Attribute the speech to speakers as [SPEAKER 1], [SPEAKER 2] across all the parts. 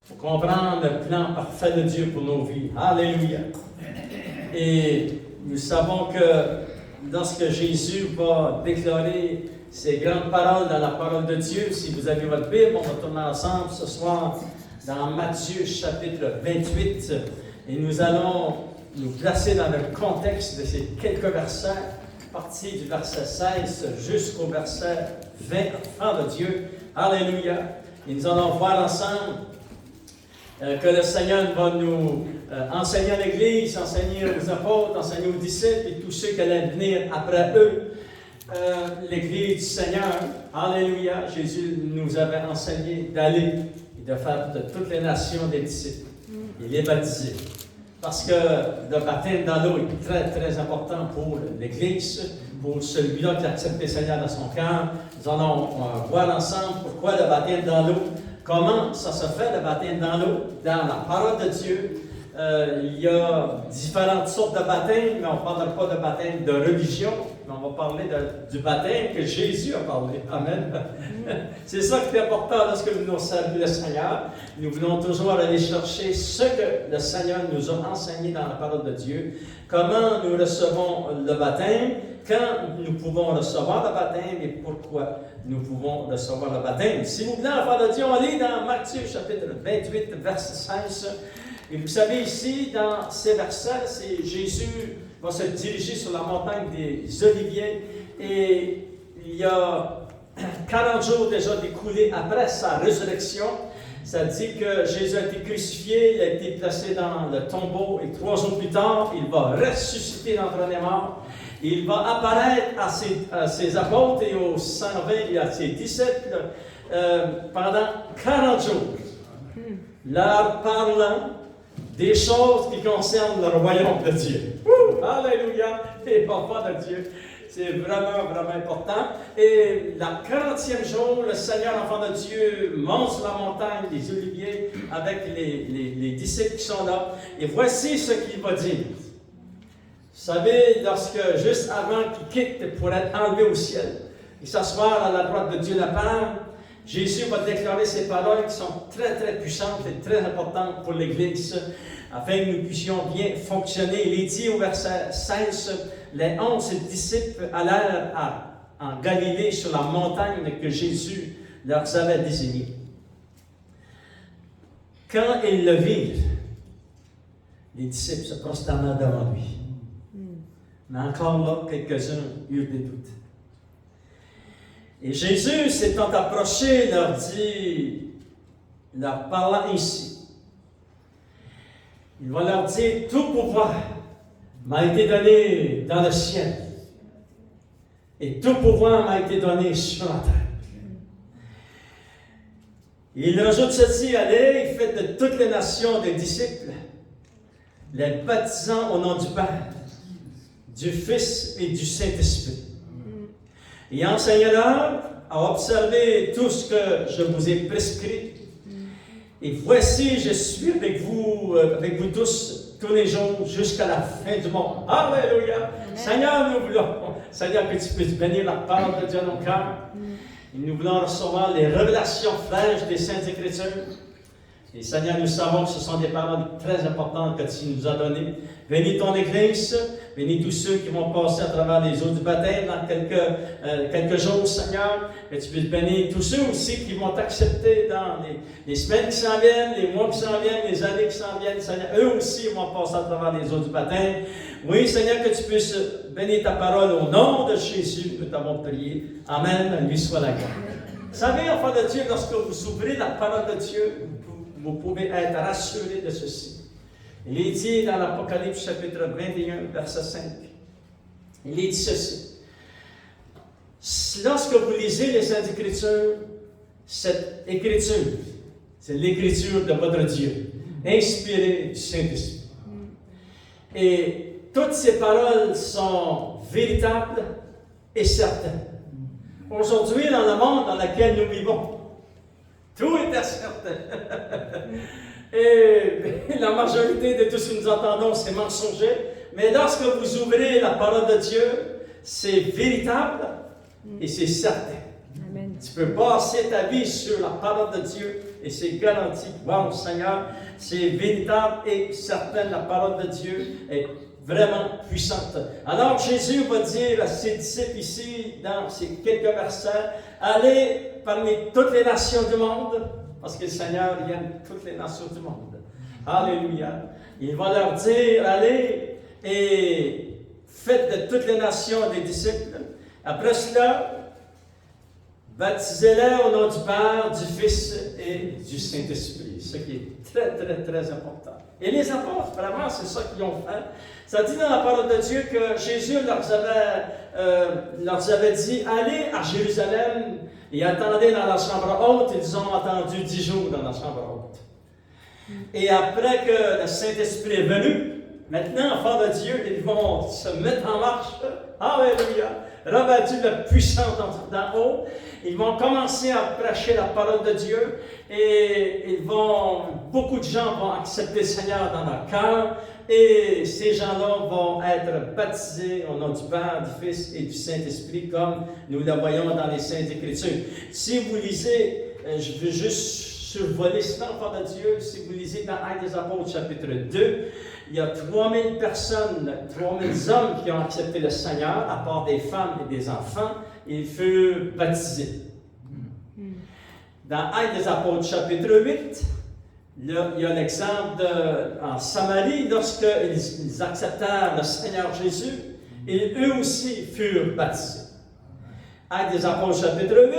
[SPEAKER 1] Il faut comprendre le plan parfait de Dieu pour nos vies. Alléluia. Et nous savons que lorsque Jésus va déclarer ces grandes paroles dans la parole de Dieu, si vous avez votre Bible, on va tourner ensemble ce soir dans Matthieu chapitre 28. Et nous allons nous placer dans le contexte de ces quelques versets, à partir du verset 16 jusqu'au verset 20, enfant de Dieu. Alléluia. Et nous allons voir ensemble que le Seigneur va nous enseigner à l'Église, enseigner aux apôtres, enseigner aux disciples et tous ceux qui allaient venir après eux. L'Église du Seigneur, alléluia, Jésus nous avait enseigné d'aller et de faire de toutes les nations des disciples et les baptiser. Parce que le baptême dans l'eau est très, très important pour l'Église, pour celui-là qui accepte le Seigneur dans son cœur. Nous allons voir ensemble pourquoi le baptême dans l'eau. Comment ça se fait, le baptême dans l'eau? Dans la parole de Dieu, il y a différentes sortes de baptêmes, mais on ne parle pas de baptême de religion, mais on va parler du baptême que Jésus a parlé. Amen. C'est ça qui est important lorsque nous venons servir le Seigneur. Nous voulons toujours aller chercher ce que le Seigneur nous a enseigné dans la parole de Dieu. Comment nous recevons le baptême, quand nous pouvons recevoir le baptême et pourquoi nous pouvons recevoir le baptême. Si vous voulez, enfants de Dieu, on lit dans Matthieu chapitre 28, verset 16. Et vous savez, ici, dans ces versets, Jésus va se diriger sur la montagne des Oliviers. Et il y a 40 jours déjà découlés après sa résurrection. Ça dit que Jésus a été crucifié, il a été placé dans le tombeau, et 3 jours plus tard, il va ressusciter d'entre les morts. Il va apparaître à ses apôtres et aux 120 et à ses disciples pendant 40 jours, leur parlant des choses qui concernent le royaume de Dieu. Alléluia! Et enfants de Dieu, c'est vraiment, vraiment important. Et le 40e jour, le Seigneur, enfant de Dieu, monte sur la montagne des Oliviers avec les disciples qui sont là. Et voici ce qu'il va dire. Vous savez, juste avant qu'il quitte pour être enlevé au ciel et s'asseoir à la droite de Dieu le Père, Jésus va déclarer ces paroles qui sont très, très puissantes et très importantes pour l'Église, afin que nous puissions bien fonctionner. Il est dit au verset 16, les 11 disciples allèrent en Galilée sur la montagne que Jésus leur avait désignée. Quand ils le virent, les disciples se prosternèrent devant lui. Mais encore là, quelques-uns eurent des doutes. Et Jésus, s'étant approché, leur parlant ainsi. Il va leur dire, tout pouvoir m'a été donné dans le ciel, et tout pouvoir m'a été donné sur la terre. Et il rajoute ceci, allez, et faites de toutes les nations des disciples, les baptisant au nom du Père, du Fils et du Saint-Esprit. Et enseignez-leur à observer tout ce que je vous ai prescrit. Et voici, je suis avec vous tous les jours jusqu'à la fin du monde. Alléluia! Seigneur, nous voulons, Seigneur, que tu puisses bénir la parole de Dieu dans nos cœurs. Et nous voulons recevoir les révélations fraîches des Saintes Écritures. Et Seigneur, nous savons que ce sont des paroles très importantes que tu nous as données. Bénis ton Église, bénis tous ceux qui vont passer à travers les eaux du baptême dans quelques jours, Seigneur. Que tu puisses bénir tous ceux aussi qui vont t'accepter dans les semaines qui s'en viennent, les mois qui s'en viennent, les années qui s'en viennent, Seigneur. Eux aussi vont passer à travers les eaux du baptême. Oui, Seigneur, que tu puisses bénir ta parole au nom de Jésus. Nous t'avons prié. Amen. Lui soit la gloire. Vous savez, enfants de Dieu, lorsque vous ouvrez la parole de Dieu, vous pouvez être rassurés de ceci. Il est dit dans l'Apocalypse chapitre 21, verset 5. Il est dit ceci. Lorsque vous lisez les Saintes Écritures, cette écriture, c'est l'écriture de votre Dieu, inspirée du Saint-Esprit. Et toutes ces paroles sont véritables et certaines. Aujourd'hui, dans le monde dans lequel nous vivons, tout est incertain. Et la majorité de tout ce que nous entendons, c'est mensonger. Mais lorsque vous ouvrez la parole de Dieu, c'est véritable et c'est certain. Amen. Tu peux passer ta vie sur la parole de Dieu et c'est garanti. Wow, Seigneur, c'est véritable et certain, la parole de Dieu est vraiment puissante. Alors Jésus va dire à ses disciples ici, dans ces quelques versets, allez parmi toutes les nations du monde, parce que le Seigneur il aime toutes les nations du monde. Alléluia. Il va leur dire, allez et faites de toutes les nations des disciples. Après cela, baptisez-les au nom du Père, du Fils et du Saint-Esprit. Ce qui est très, très, très important. Et les apôtres, vraiment, c'est ça qu'ils ont fait. Ça dit dans la parole de Dieu que Jésus leur avait dit, allez à Jérusalem et attendez dans la chambre haute. Ils ont attendu 10 jours dans la chambre haute. Et après que le Saint-Esprit est venu, maintenant, enfants de Dieu, ils vont se mettre en marche. Alléluia! Revêtus de puissance d'en haut. Ils vont commencer à prêcher la parole de Dieu et beaucoup de gens vont accepter le Seigneur dans leur cœur et ces gens-là vont être baptisés au nom du Père, du Fils et du Saint-Esprit comme nous le voyons dans les Saintes Écritures. Si vous lisez, je veux juste survoler cela, enfants de Dieu, si vous lisez dans Actes des Apôtres chapitre 2, il y a 3000 personnes, 3000 hommes qui ont accepté le Seigneur, à part des femmes et des enfants, et ils furent baptisés. Dans Actes des Apôtres chapitre 8, il y a l'exemple en Samarie, lorsqu'ils acceptèrent le Seigneur Jésus, et eux aussi furent baptisés. Actes des Apôtres chapitre 8,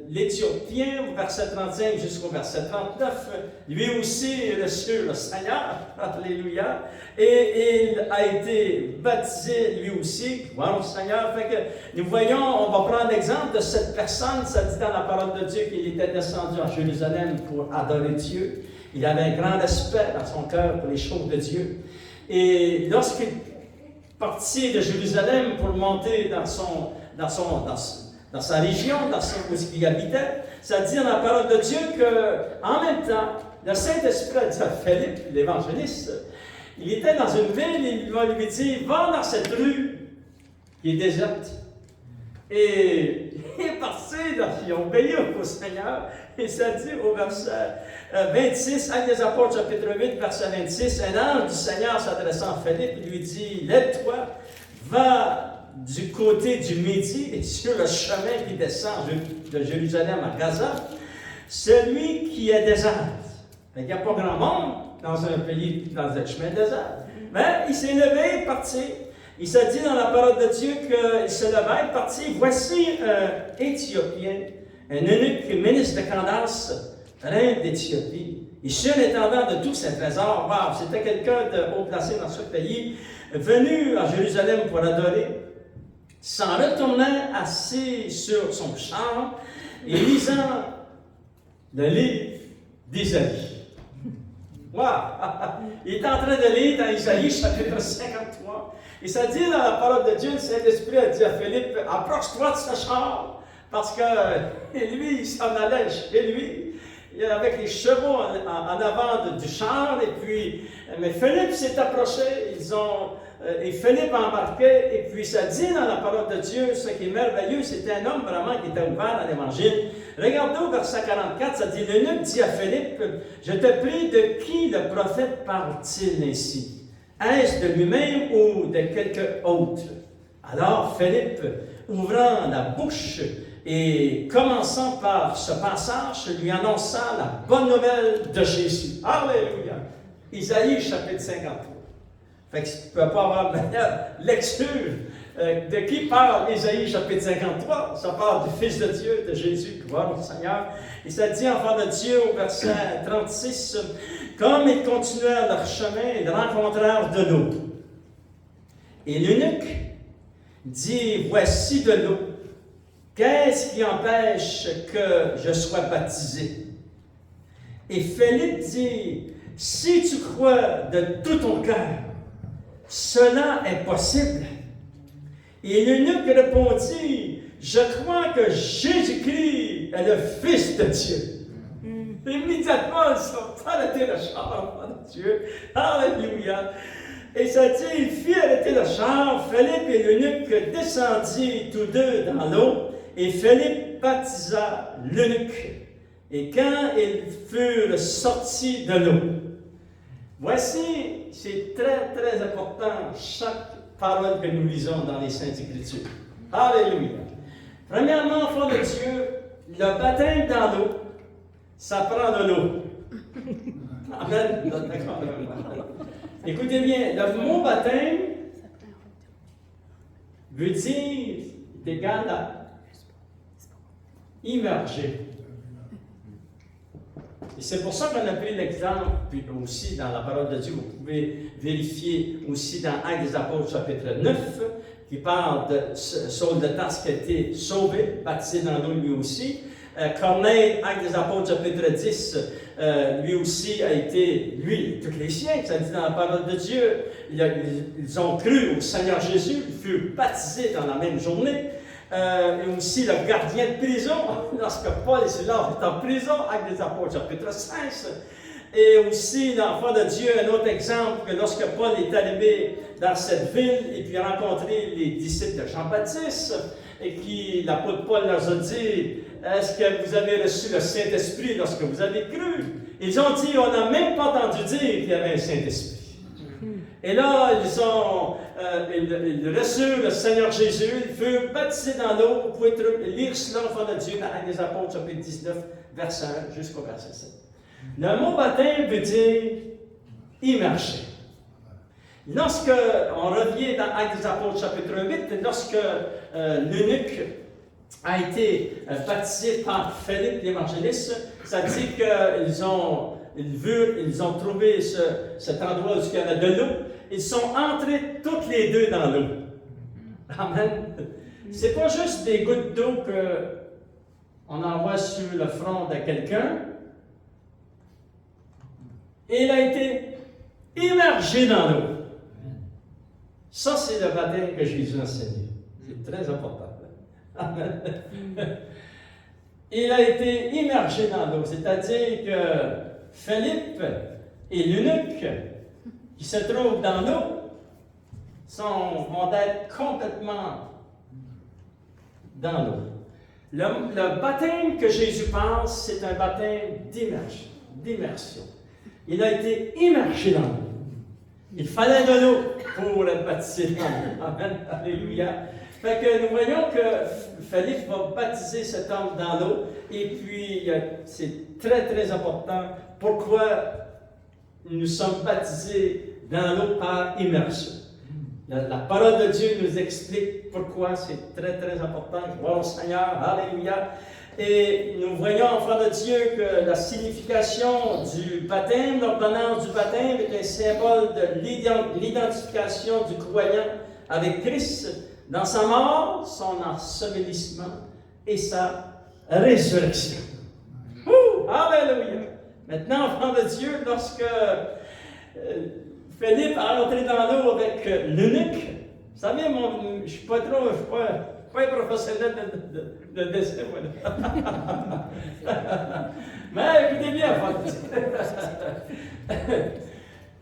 [SPEAKER 1] l'Éthiopien, verset 35 jusqu'au verset 39, lui aussi reçut le Seigneur, alléluia, et il a été baptisé lui aussi, gloire au Seigneur. Fait que nous voyons, on va prendre l'exemple de cette personne, ça dit dans la parole de Dieu qu'il était descendu à Jérusalem pour adorer Dieu. Il avait un grand respect dans son cœur pour les choses de Dieu. Et lorsqu'il partit de Jérusalem pour monter dans sa région, où il habitait, ça dit dans la parole de Dieu qu'en même temps, le Saint-Esprit a dit à Philippe, l'évangéliste, il était dans une ville, il va lui dire, va dans cette rue qui est déserte. Et il est parti, il a obéi au Seigneur, et ça dit au verset 26, Actes des Apôtres, chapitre 8, verset 26, un ange du Seigneur s'adressant à Philippe, il lui dit, lève-toi, va du côté du Midi et sur le chemin qui descend de Jérusalem à Gaza, celui qui est désert. Il n'y a pas grand monde dans un pays, dans un chemin désert. Mais il s'est levé et parti. Il s'est dit dans la parole de Dieu qu'il se levait et parti. Voici un Éthiopien, un eunuque ministre de Candace, reine d'Éthiopie. Il fut un intendant de tous ses trésors. Wow, c'était quelqu'un de haut placé dans ce pays, venu à Jérusalem pour adorer. S'en retournant assis sur son char et lisant le livre d'Isaïe. Wow! Il est en train de lire dans Isaïe, chapitre 53. Et ça dit dans la parole de Dieu, le Saint-Esprit a dit à Philippe, approche-toi de ce char, parce que lui, il s'en allait chez lui, avec les chevaux en avant du char, et puis, mais Philippe s'est approché, et Philippe a embarqué, et puis ça dit dans la parole de Dieu, ce qui est merveilleux, c'était un homme vraiment qui était ouvert à l'Évangile. Regardez au verset 44, ça dit, l'eunuque dit à Philippe, je te prie, de qui le prophète parle-t-il ainsi? Est-ce de lui-même ou de quelque autre? Alors Philippe, ouvrant la bouche et commençant par ce passage, lui annonça la bonne nouvelle de Jésus. Alléluia! Isaïe chapitre 53. Fait que tu ne peux pas avoir meilleure lecture. De qui parle Isaïe chapitre 53? Ça parle du Fils de Dieu, de Jésus, gloire au Seigneur. Et ça dit, enfant de Dieu, au verset 36, comme ils continuèrent leur chemin, ils rencontrèrent de l'eau. Et l'eunuque dit, voici de l'eau. Qu'est-ce qui empêche que je sois baptisé? Et Philippe dit, si tu crois de tout ton cœur, cela est possible. Et l'eunuque répondit, je crois que Jésus-Christ est le Fils de Dieu. Immédiatement, ils sont arrêtés le char de Dieu. Alléluia. Et ça dit, il fit arrêter le char. Philippe et l'eunuque descendirent tous deux dans l'eau. Et Philippe baptisa l'eunuque. Et quand ils furent sortis de l'eau, voici, c'est très, très important, chaque parole que nous lisons dans les Saintes Écritures. Alléluia. Premièrement, enfant de Dieu, le baptême dans l'eau, ça prend de l'eau. Amen. Écoutez bien, le mot baptême veut dire, est égal à immerger. Et c'est pour ça qu'on a pris l'exemple, puis aussi dans la parole de Dieu, vous pouvez vérifier aussi dans Actes des Apôtres chapitre 9, qui parle de Saul de Tarse qui a été sauvé, baptisé dans l'eau lui aussi. Corneille, Actes des Apôtres chapitre 10, lui aussi a été, lui, tous les siècles, ça dit dans la parole de Dieu, ils ont cru au Seigneur Jésus, ils furent baptisés dans la même journée. Et aussi le gardien de prison, lorsque Paul et Silas étaient en prison, Actes des Apôtres chapitre 16. Et aussi, l'enfant de Dieu, un autre exemple, que lorsque Paul est arrivé dans cette ville et puis a rencontré les disciples de Jean-Baptiste, et qui, l'apôtre Paul leur a dit, est-ce que vous avez reçu le Saint-Esprit lorsque vous avez cru? Ils ont dit, on n'a même pas entendu dire qu'il y avait un Saint-Esprit. Et là, ils reçurent le Seigneur Jésus, ils furent baptisés dans l'eau. Vous pouvez lire cela, enfant de Dieu, dans Actes des Apôtres, chapitre 19, verset 1 jusqu'au verset 7. Le mot baptême veut dire immerger. Lorsque on revient dans Actes des Apôtres, chapitre 8, lorsque l'eunuque a été baptisé par Philippe l'évangéliste, ça dit qu'ils ont trouvé cet endroit où il y avait de l'eau. Ils sont entrés toutes les deux dans l'eau. Amen. C'est pas juste des gouttes d'eau qu'on envoie sur le front de quelqu'un. Il a été immergé dans l'eau. Ça, c'est le baptême que Jésus a enseigné. C'est très important. Amen. Il a été immergé dans l'eau, c'est-à-dire que Philippe et l'eunuque qui se trouvent dans l'eau vont être complètement dans l'eau. Le baptême que Jésus pense, c'est un baptême d'immersion. Il a été immergé dans l'eau. Il fallait de l'eau pour être baptisé dans l'eau. Amen. Alléluia. Fait que nous voyons que Philippe va baptiser cet homme dans l'eau, et puis c'est très très important. Pourquoi nous sommes baptisés dans l'eau par immersion? La parole de Dieu nous explique pourquoi c'est très très important. Gloire au Seigneur, alléluia. Et nous voyons, enfants de Dieu, que la signification du baptême, l'ordonnance du baptême est un symbole de l'identification du croyant avec Christ dans sa mort, son ensevelissement et sa résurrection. Alléluia! Maintenant, enfants de Dieu, lorsque Philippe a entré dans l'eau avec l'eunuque, vous savez, je ne suis pas un professionnel de dessin, voilà. Mais écoutez bien, enfants de Dieu.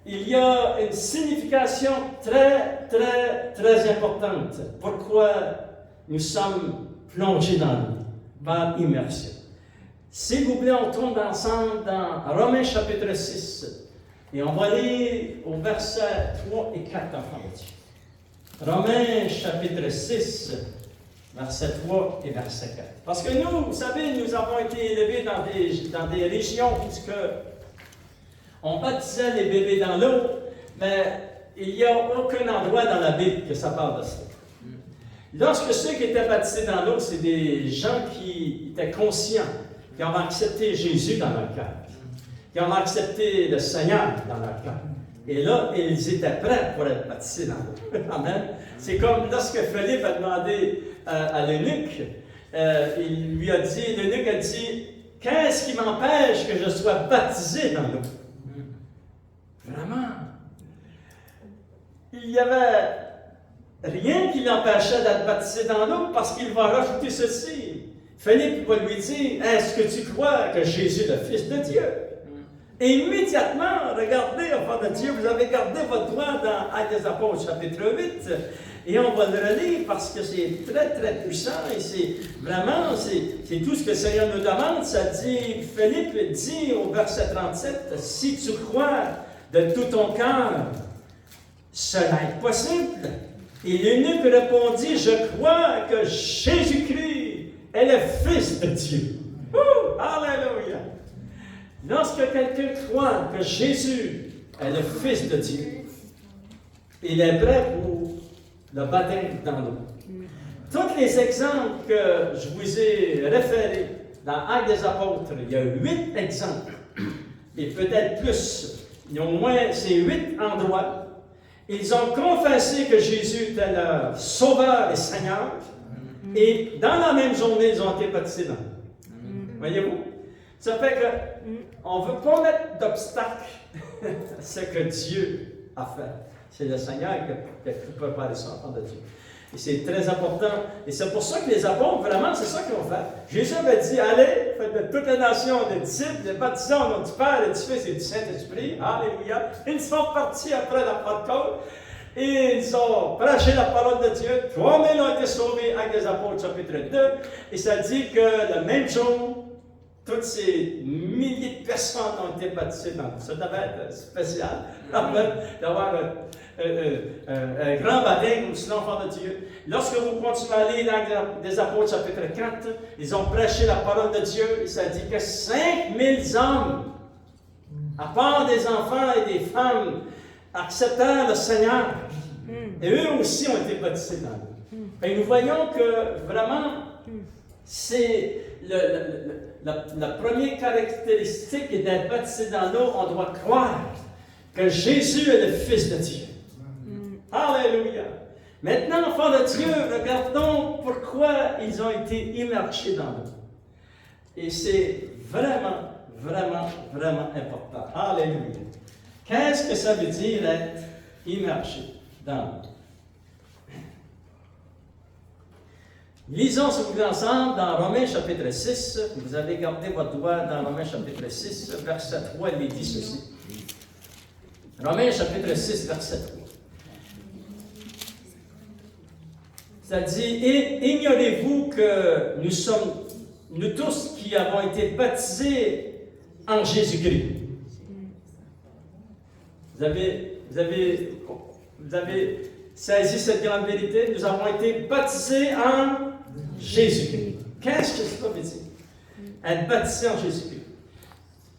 [SPEAKER 1] Il y a une signification très, très, très importante. Pourquoi nous sommes plongés dans l'eau, par immersion. S'il vous plaît, on tourne ensemble dans Romains chapitre 6. Et on va lire au verset 3 et 4, enfants de Dieu. Romains chapitre 6, verset 3 et verset 4. Parce que nous, vous savez, nous avons été élevés dans des régions où on baptisait les bébés dans l'eau, mais il n'y a aucun endroit dans la Bible que ça parle de ça. Lorsque ceux qui étaient baptisés dans l'eau, c'est des gens qui étaient conscients, qui ont accepté Jésus dans leur cœur, qui ont accepté le Seigneur dans leur cœur. Et là, ils étaient prêts pour être baptisés dans l'eau. Amen. C'est comme lorsque Philippe a demandé à l'eunuque, l'eunuque a dit, qu'est-ce qui m'empêche que je sois baptisé dans l'eau? Vraiment. Il n'y avait rien qui l'empêchait d'être baptisé dans l'eau parce qu'il va rajouter ceci. Philippe va lui dire, est-ce que tu crois que Jésus est le Fils de Dieu? Et immédiatement, regardez, enfant de Dieu, vous avez gardé votre droit dans Actes des Apôtres, chapitre 8. Et on va le relire parce que c'est très, très puissant et c'est vraiment, c'est tout ce que le Seigneur nous demande. Ça dit, Philippe dit au verset 37, si tu crois de tout ton cœur, cela est possible. Et l'eunuque répondit, je crois que Jésus-Christ est le Fils de Dieu. Alléluia! Lorsque quelqu'un croit que Jésus est le Fils de Dieu, il est prêt pour le baptême dans l'eau. Tous les exemples que je vous ai référés dans Actes des Apôtres, il y a 8 exemples, et peut-être plus, il y a au moins ces 8 endroits. Ils ont confessé que Jésus était leur Sauveur et Seigneur, et dans la même journée, ils ont été baptisés dans l'eau. Voyez-vous? Ça fait qu'on ne veut pas mettre d'obstacle à ce que Dieu a fait. C'est le Seigneur qui a préparé les enfants de Dieu. Et c'est très important. Et c'est pour ça que les apôtres, vraiment, c'est ça qu'ils ont fait. Jésus avait dit, allez, faites de toutes les nations des disciples, des baptisants au nom du Père, et du Fils et du Saint-Esprit. Alléluia. Ils sont partis après la Pentecôte. Et ils ont prêché la parole de Dieu. 3000 ont été sauvés avec les apôtres, chapitre 2. Et ça dit que le même jour, toutes ces milliers de personnes ont été baptisées dans ça. Ça devait être spécial d'avoir un grand baptême comme l'enfant de Dieu. Lorsque vous continuez à lire dans des Apôtres, chapitre 4, ils ont prêché la parole de Dieu et ça dit que 5000 hommes, à part des enfants et des femmes, acceptèrent le Seigneur. Et eux aussi ont été baptisés dans l'eau. Et nous voyons que vraiment, c'est la première caractéristique d'être baptisé dans l'eau, on doit croire que Jésus est le Fils de Dieu. Alléluia! Maintenant, enfants de Dieu, regardons pourquoi ils ont été immergés dans l'eau. Et c'est vraiment, vraiment, vraiment important. Alléluia! Qu'est-ce que ça veut dire être immergé dans l'eau? Lisons ce vous ensemble dans Romains chapitre 6. Vous avez gardé votre doigt dans Romains chapitre 6, verset 3, il dit ceci. Romains chapitre 6, verset 3. Ça dit, ignorez-vous que nous tous qui avons été baptisés en Jésus-Christ. Vous avez saisi cette grande vérité? Nous avons été baptisés en Jésus-Christ. Qu'est-ce que cela veut dire? Être baptisé en Jésus-Christ.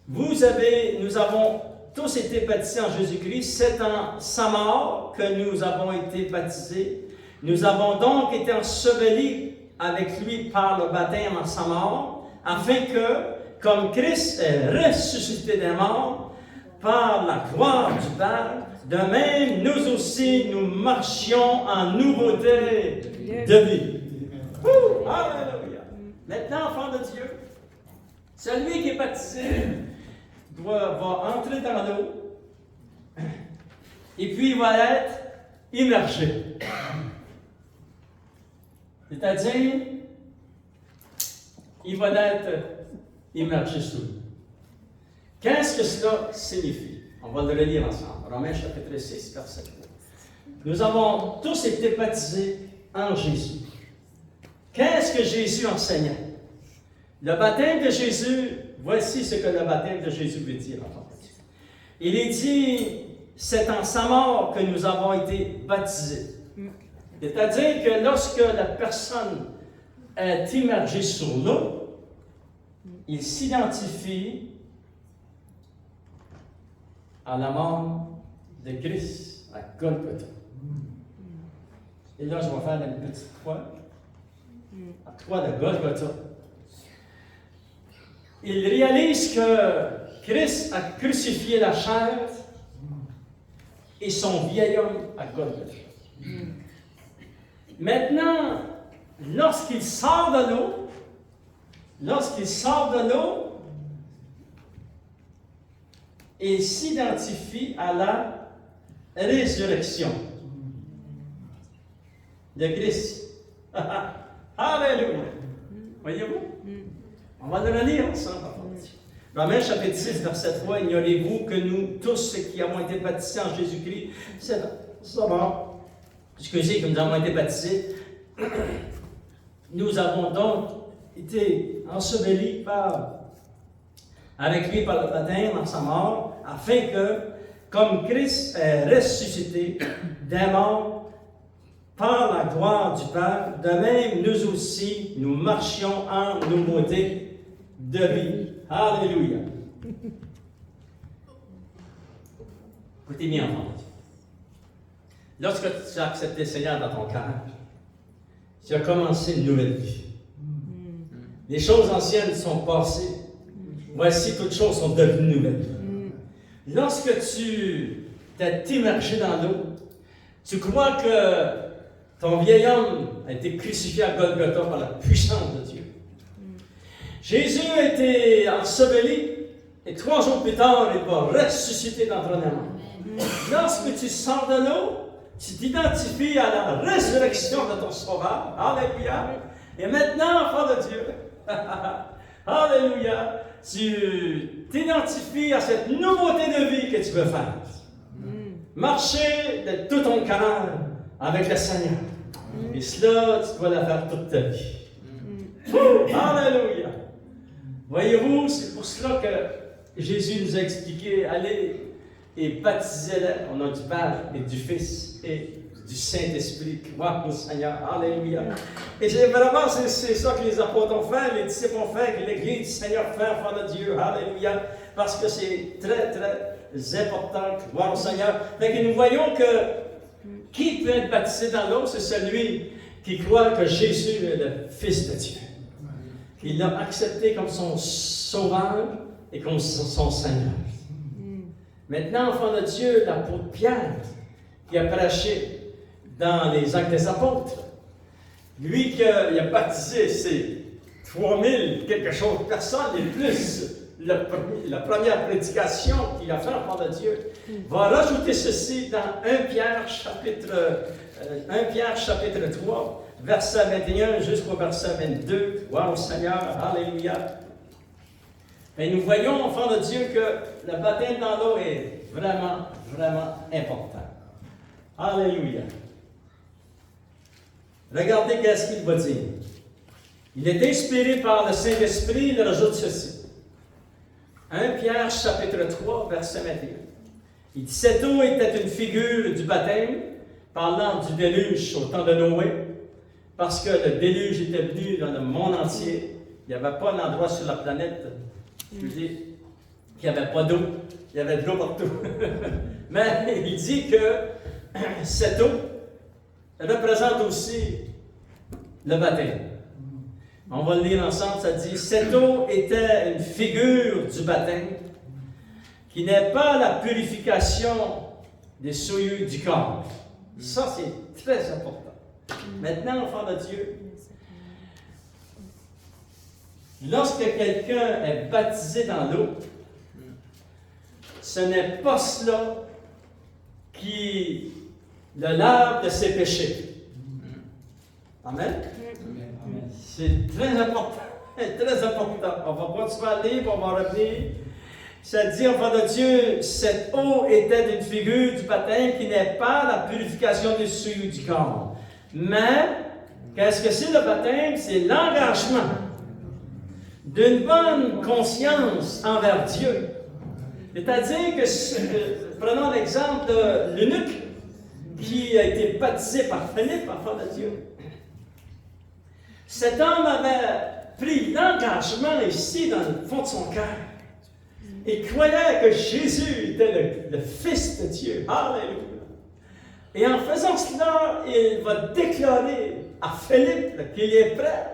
[SPEAKER 1] Nous avons tous été baptisés en Jésus-Christ. C'est en sa mort que nous avons été baptisés. Nous avons donc été ensevelis avec lui par le baptême en sa mort, afin que, comme Christ est ressuscité des morts, par la gloire du Père, de même, nous aussi, nous marchions en nouveauté de vie. Alléluia! Maintenant, enfant de Dieu, celui qui est baptisé va entrer dans l'eau et puis il va être immergé. C'est-à-dire, il va être immergé sous l'eau. Qu'est-ce que cela signifie? On va le relire ensemble. Romains chapitre 6, verset 3. Nous avons tous été baptisés en Jésus. Qu'est-ce que Jésus enseignait? Le baptême de Jésus, voici ce que le baptême de Jésus veut dire. Il est dit, c'est en sa mort que nous avons été baptisés. C'est-à-dire que lorsque la personne est immergée sur l'eau, il s'identifie à la mort de Christ à Golgotha. Et là, je vais faire une petite croix, la croix de Golgotha. Il réalise que Christ a crucifié la chair et son vieil homme à Golgotha. Maintenant, lorsqu'il sort de l'eau, il s'identifie à la résurrection de Christ. Alléluia! Voyez-vous? On va le relire ensemble. Romains chapitre 6, verset 3, ignorez-vous que nous tous qui avons été baptisés en Jésus-Christ, c'est mort. excusez, que nous avons été baptisés, nous avons donc été ensevelis avec lui par le baptême en sa mort, afin que, comme Christ est ressuscité des morts par la gloire du Père, de même nous aussi, nous marchions en nouveauté de vie. Alléluia. Écoutez bien, enfants. Lorsque tu as accepté le Seigneur dans ton cœur, tu as commencé une nouvelle vie. Les choses anciennes sont passées. Voici, toutes choses sont devenues nouvelles. Lorsque tu t'es immergé dans l'eau, tu crois que ton vieil homme a été crucifié à Golgotha par la puissance de Dieu. Jésus a été enseveli et 3 jours plus tard, il va ressusciter dans ton âme. Lorsque tu sors de l'eau, tu t'identifies à la résurrection de ton Sauveur. Alléluia. Et maintenant, enfant de Dieu, alléluia, tu t'identifies à cette nouveauté de vie que tu veux faire. Marcher de tout ton cœur avec le Seigneur. Et cela, tu dois la faire toute ta vie. Alléluia. Voyez-vous, c'est pour cela que Jésus nous a expliqué, allez et baptisez-les au nom du Père et du Fils et du Saint-Esprit. Crois au Seigneur. Alléluia. Et vraiment, c'est ça que les apôtres ont fait, les disciples ont fait, que l'Église du Seigneur fait, enfant de Dieu. Alléluia. Parce que c'est très, très important. Croire au Seigneur. Fait que nous voyons que qui peut être baptisé dans l'eau, c'est celui qui croit que Jésus est le Fils de Dieu. Qu'il l'a accepté comme son Sauveur et comme son Seigneur. Maintenant, enfant de Dieu, l'apôtre Pierre, qui a prêché dans les Actes des Apôtres, lui qui a baptisé ces 3000 quelque chose de personnes, et plus la première prédication qu'il a faite, enfant de Dieu, va rajouter ceci dans 1 Pierre chapitre 3, verset 21 jusqu'au verset 22. Wow, Seigneur, alléluia. Et nous voyons, enfant de Dieu, que le baptême dans l'eau est vraiment, vraiment important. Alléluia. Regardez qu'est-ce qu'il va dire. Il est inspiré par le Saint-Esprit, il rajoute ceci. 1 Pierre chapitre 3, verset 21. Il dit, cette eau était une figure du baptême, parlant du déluge au temps de Noé, parce que le déluge était venu dans le monde entier. Il n'y avait pas d'endroit sur la planète, qu'il n'y avait pas d'eau. Il y avait de l'eau partout. Mais il dit que cette eau représente aussi le baptême. On va le lire ensemble, ça dit, cette eau était une figure du baptême, qui n'est pas la purification des souillures du corps. Ça, c'est très important. Maintenant, enfant de Dieu, lorsque quelqu'un est baptisé dans l'eau, ce n'est pas cela qui le lave de ses péchés. Amen? C'est très important. Très important. On va continuer à lire, on va revenir. Ça dit, enfant de Dieu, cette eau était une figure du baptême qui n'est pas la purification des souillures du corps. Mais, qu'est-ce que c'est le baptême? C'est l'engagement d'une bonne conscience envers Dieu. C'est-à-dire que, prenons l'exemple de l'eunuque qui a été baptisé par Philippe, enfant de Dieu. Cet homme avait pris l'engagement ici dans le fond de son cœur. Il croyait que Jésus était le Fils de Dieu. Alléluia. Et en faisant cela, il va déclarer à Philippe qu'il est prêt.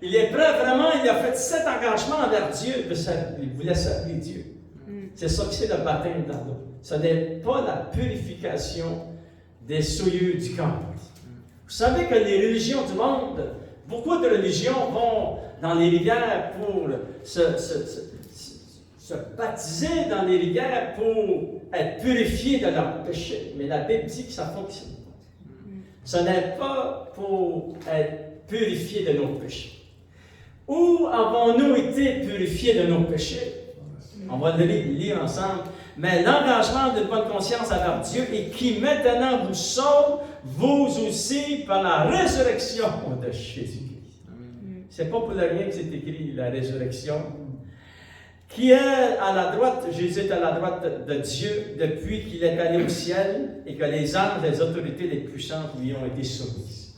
[SPEAKER 1] Il est prêt vraiment, il a fait cet engagement envers Dieu, il voulait servir Dieu. C'est ça que c'est le baptême dans l'eau. Ce n'est pas la purification des souillures du corps. Vous savez que les religions du monde, beaucoup de religions vont dans les rivières pour se baptiser dans les rivières pour être purifiés de leurs péchés. Mais la Bible dit que ça fonctionne pas. Ce n'est pas pour être purifiés de nos péchés. Où avons-nous été purifiés de nos péchés? On va le lire ensemble. mais l'engagement d'une bonne conscience envers Dieu et qui maintenant vous sauve, vous aussi, par la résurrection de Jésus-Christ. C'est pas pour rien que c'est écrit la résurrection. Qui est à la droite, Jésus est à la droite de Dieu depuis qu'il est allé au ciel et que les anges, les autorités les puissantes lui ont été soumises.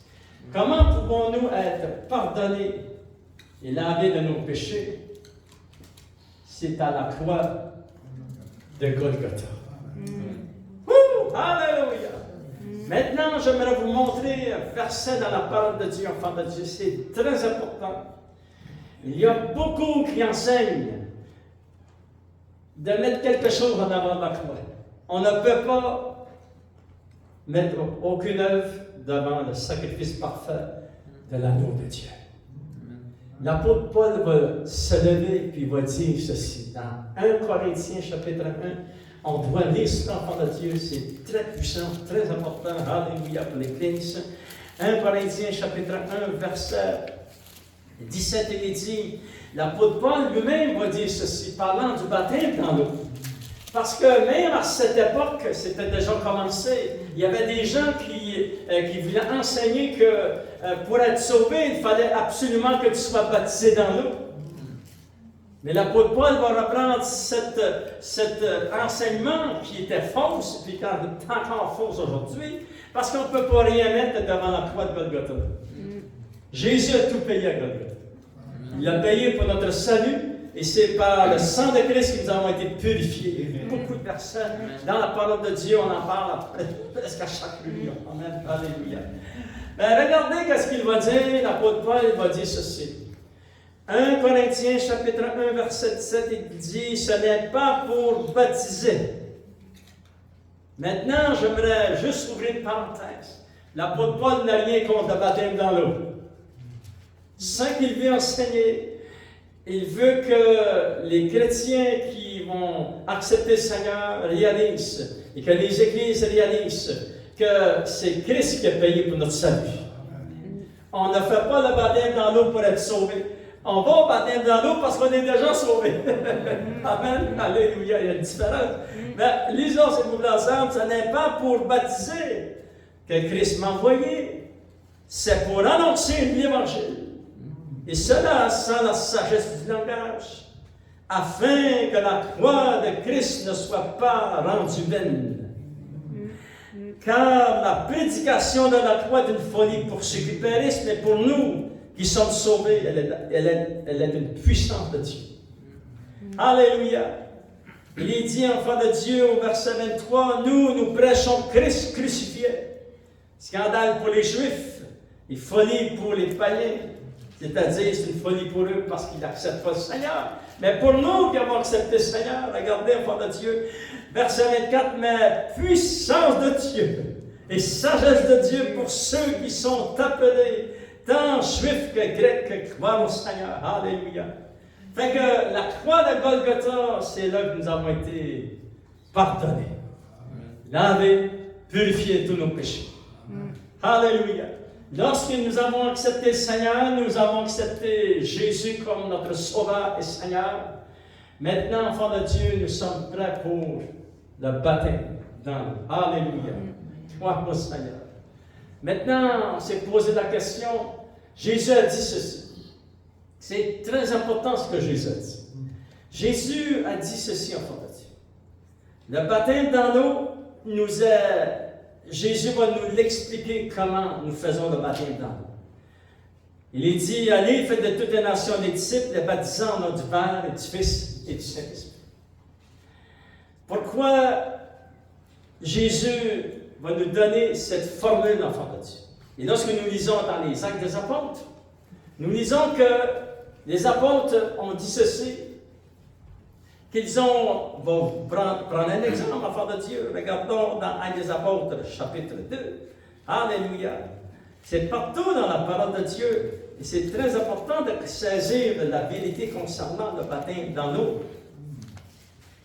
[SPEAKER 1] Comment pouvons-nous être pardonnés et lavés de nos péchés? C'est à la croix de Golgotha. Alléluia! Maintenant, j'aimerais vous montrer un verset dans la parole de Dieu, enfant de Dieu. C'est très important. Il y a beaucoup qui enseignent de mettre quelque chose en avant de la croix. On ne peut pas mettre aucune œuvre devant le sacrifice parfait de l'agneau de Dieu. L'apôtre Paul va se lever et va dire ceci dans 1 Corinthiens chapitre 1. On doit lire cela, enfant de Dieu, c'est très puissant, très important. Alléluia pour l'Église. 1 Corinthiens chapitre 1, verset 17, il est dit, l'apôtre Paul lui-même va dire ceci, parlant du baptême dans l'eau. Parce que même à cette époque, c'était déjà commencé, il y avait des gens qui voulaient enseigner que pour être sauvé, il fallait absolument que tu sois baptisé dans l'eau. Mais l'apôtre Paul va reprendre cet enseignement qui était fausse, puis qui est encore fausse aujourd'hui, parce qu'on ne peut pas rien mettre devant la croix de Golgotha. Jésus a tout payé à Golgotha. Il a payé pour notre salut, et c'est par le sang de Christ que nous avons été purifiés. Beaucoup de personnes, dans la parole de Dieu, on en parle presque à chaque réunion. Amen. Alléluia. Mais regardez ce qu'il va dire, l'apôtre Paul, il va dire ceci. 1 Corinthiens chapitre 1 verset 17, il dit, ce n'est pas pour baptiser. Maintenant, j'aimerais juste ouvrir une parenthèse. L'apôtre Paul n'a rien contre le baptême dans l'eau. C'est ce qu'il veut enseigner. Il veut que les chrétiens qui vont accepter le Seigneur réalisent, et que les églises réalisent que c'est Christ qui a payé pour notre salut. On ne fait pas le baptême dans l'eau pour être sauvé. On va au baptême dans l'eau parce qu'on est déjà sauvé. Amen. Alléluia. Il y a une différence. Mais lisons ces mots ensemble. Ce n'est pas pour baptiser que Christ m'a envoyé. C'est pour annoncer l'Évangile. Et cela sans la sagesse du langage, afin que la croix de Christ ne soit pas rendue vaine. Car la prédication de la croix est une folie pour ceux qui périssent, mais pour nous qui sommes sauvés, elle est une puissance de Dieu. Alléluia. Il est dit, enfant de Dieu, au verset 23, nous prêchons Christ crucifié. Scandale pour les Juifs et folie pour les païens. C'est-à-dire, c'est une folie pour eux parce qu'ils n'acceptent pas le Seigneur. Mais pour nous qui avons accepté le Seigneur, regardez, enfant de Dieu, verset 24, mais puissance de Dieu et sagesse de Dieu pour ceux qui sont appelés, tant juifs que grecs, que croient au Seigneur. Alléluia. Fait que la croix de Golgotha, c'est là que nous avons été pardonnés, lavés, purifiés de tous nos péchés. Alléluia. Lorsque nous avons accepté le Seigneur, nous avons accepté Jésus comme notre Sauveur et Seigneur. Maintenant, enfants de Dieu, nous sommes prêts pour le baptême dans l'eau. Alléluia. Gloire au Seigneur. Maintenant, on s'est posé la question. Jésus a dit ceci. C'est très important ce que Jésus a dit. Jésus a dit ceci, enfants de Dieu. Le baptême dans l'eau Jésus va nous l'expliquer comment nous faisons le baptême dans l'eau. Il est dit, allez, faites de toutes les nations des disciples, les baptisant au nom du Père et du Fils et du Saint-Esprit. Pourquoi Jésus va nous donner cette formule d'enfant de Dieu? Et lorsque nous lisons dans les Actes des Apôtres, nous lisons que les apôtres ont dit ceci, qu'ils ont, vont prendre un exemple, enfant de Dieu. Regardons dans Actes des Apôtres, chapitre 2. Alléluia. C'est partout dans la parole de Dieu. Et c'est très important de saisir la vérité concernant le baptême dans l'eau.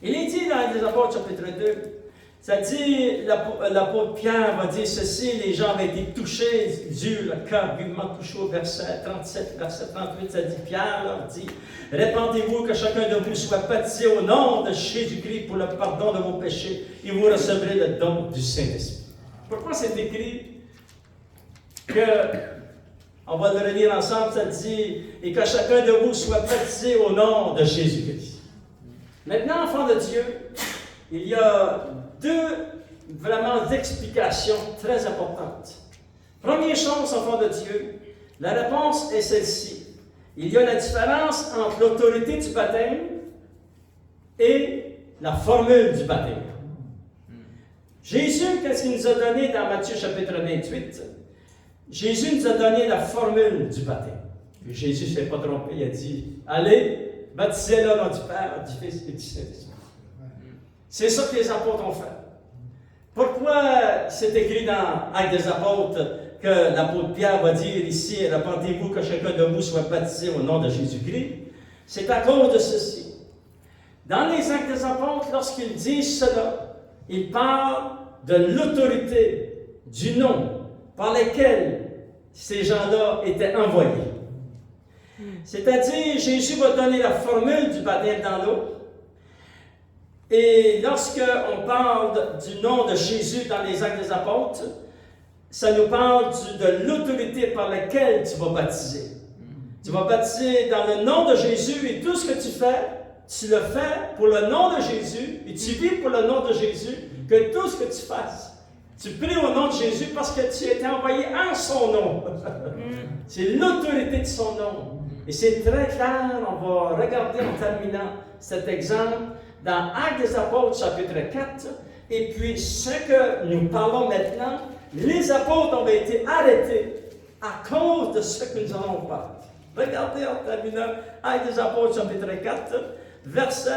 [SPEAKER 1] Il est dit dans Actes des Apôtres, chapitre 2, Ça dit, l'apôtre Pierre va dire ceci, les gens avaient été touchés, Dieu, le cœur vivement touché au verset 37, verset 38, ça dit, Pierre leur dit, répandez-vous que chacun de vous soit baptisé au nom de Jésus-Christ pour le pardon de vos péchés, et vous recevrez le don du Saint-Esprit. Pourquoi c'est écrit que, on va le relire ensemble, ça dit, et que chacun de vous soit baptisé au nom de Jésus-Christ. Maintenant, enfants de Dieu, il y a deux vraiment explications très importantes. Première chose, enfants de Dieu, la réponse est celle-ci. Il y a la différence entre l'autorité du baptême et la formule du baptême. Jésus, qu'est-ce qu'il nous a donné dans Matthieu chapitre 28? Jésus nous a donné la formule du baptême. Et Jésus ne s'est pas trompé, il a dit, allez, baptisez-le au nom du Père, du Fils et du Saint-Esprit. C'est ça que les apôtres ont fait. Pourquoi c'est écrit dans Actes des apôtres que l'apôtre Pierre va dire ici, répandez-vous que chacun de vous soit baptisé au nom de Jésus-Christ? C'est à cause de ceci. Dans les Actes des apôtres, lorsqu'ils disent cela, ils parlent de l'autorité, du nom par lequel ces gens-là étaient envoyés. C'est-à-dire, Jésus va donner la formule du baptême dans l'eau. Et lorsqu'on parle du nom de Jésus dans les Actes des apôtres, ça nous parle de l'autorité par laquelle tu vas baptiser. Tu vas baptiser dans le nom de Jésus et tout ce que tu fais, tu le fais pour le nom de Jésus et tu vis pour le nom de Jésus, que tout ce que tu fasses, tu pries au nom de Jésus parce que tu as été envoyé en son nom. C'est l'autorité de son nom. Et c'est très clair, on va regarder en terminant cet exemple dans Actes des apôtres chapitre 4. Et puis ce que nous parlons maintenant, les apôtres ont été arrêtés à cause de ce que nous allons voir. Regardez en terminant Actes des apôtres chapitre 4, verset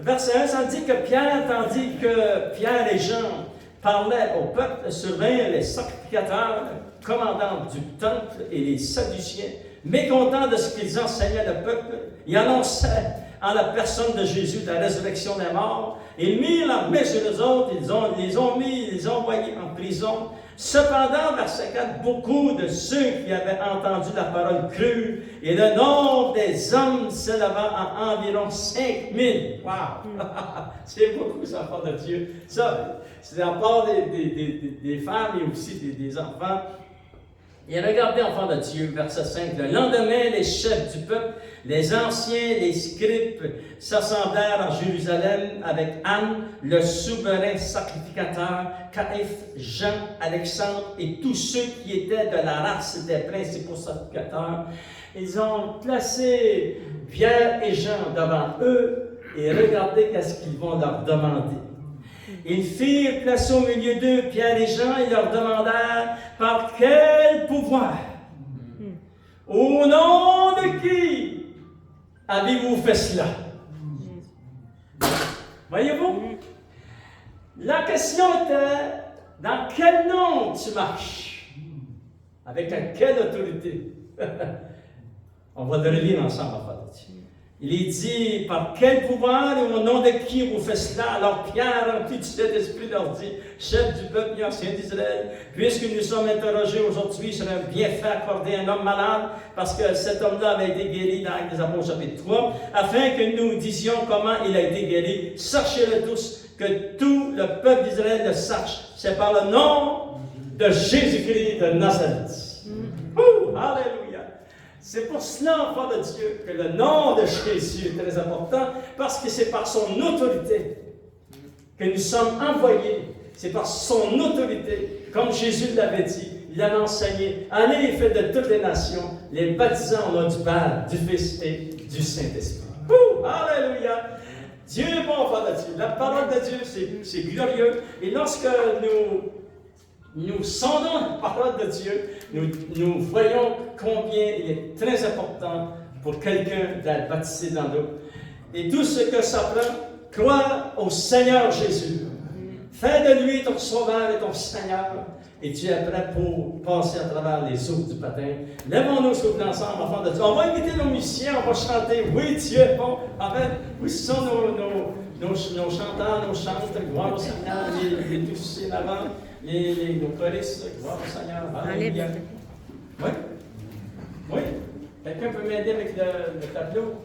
[SPEAKER 1] 1, ça dit que Pierre, tandis que Pierre et Jean parlaient au peuple, survinrent les sacrificateurs, commandants du temple et les Sadduciens, mécontents de ce qu'ils enseignaient le peuple, ils annonçaient en la personne de Jésus la résurrection des morts. Ils mirent la main sur eux autres, ils les ont envoyés en prison. Cependant, verset 4, beaucoup de ceux qui avaient entendu la parole crurent, et le nombre des hommes s'éleva à environ 5000. Wow! C'est beaucoup, ça, enfants de Dieu. Ça, c'est à part des femmes et aussi des enfants. Et regardez, enfants de Dieu, verset 5. Le lendemain, les chefs du peuple, les anciens, les scribes, s'assemblèrent à Jérusalem avec Anne, le souverain sacrificateur, Caïphe, Jean, Alexandre et tous ceux qui étaient de la race des principaux sacrificateurs. Ils ont placé Pierre et Jean devant eux et regardez qu'est-ce qu'ils vont leur demander. Ils firent placer au milieu d'eux Pierre et Jean et leur demandèrent par quel pouvoir, au nom de qui avez-vous fait cela? Voyez-vous? La question était, dans quel nom tu marches? Avec quelle autorité? On va le relire ensemble, en fait. Il est dit, par quel pouvoir et au nom de qui vous faites cela? Alors Pierre, rempli du Saint-Esprit, leur dit, chef du peuple et ancien d'Israël, puisque nous sommes interrogés aujourd'hui sur un bienfait accordé à un homme malade, parce que cet homme-là avait été guéri dans Actes des Apôtres chapitre 3, afin que nous disions comment il a été guéri, sachez-le tous, que tout le peuple d'Israël le sache. C'est par le nom de Jésus-Christ de Nazareth. Alléluia! C'est pour cela, enfant de Dieu, que le nom de Jésus est très important, parce que c'est par son autorité que nous sommes envoyés. C'est par son autorité, comme Jésus l'avait dit, il l'avait enseigné. Allez et faites de toutes les nations, les baptisant au nom du Père, du Fils et du Saint-Esprit. Alléluia! Dieu est bon, enfant de Dieu. La parole de Dieu, c'est glorieux. Et lorsque nous sondons la parole de Dieu, nous voyons combien il est très important pour quelqu'un d'être baptisé dans l'eau. Et tout ce que ça prend, crois au Seigneur Jésus. Fais de lui ton sauveur et ton Seigneur. Et tu es prêt pour passer à travers les eaux du baptême. Lèvons-nous s'il ensemble, enfants de Dieu. On va inviter nos musiciens, on va chanter. Oui, Dieu est bon. En fait, où sont nos chanteurs, nos chantres, gloire au Seigneur, les musiciens avant, nos choristes, gloire au Seigneur. Alléluia. Oui? Oui? Quelqu'un peut m'aider avec le tableau?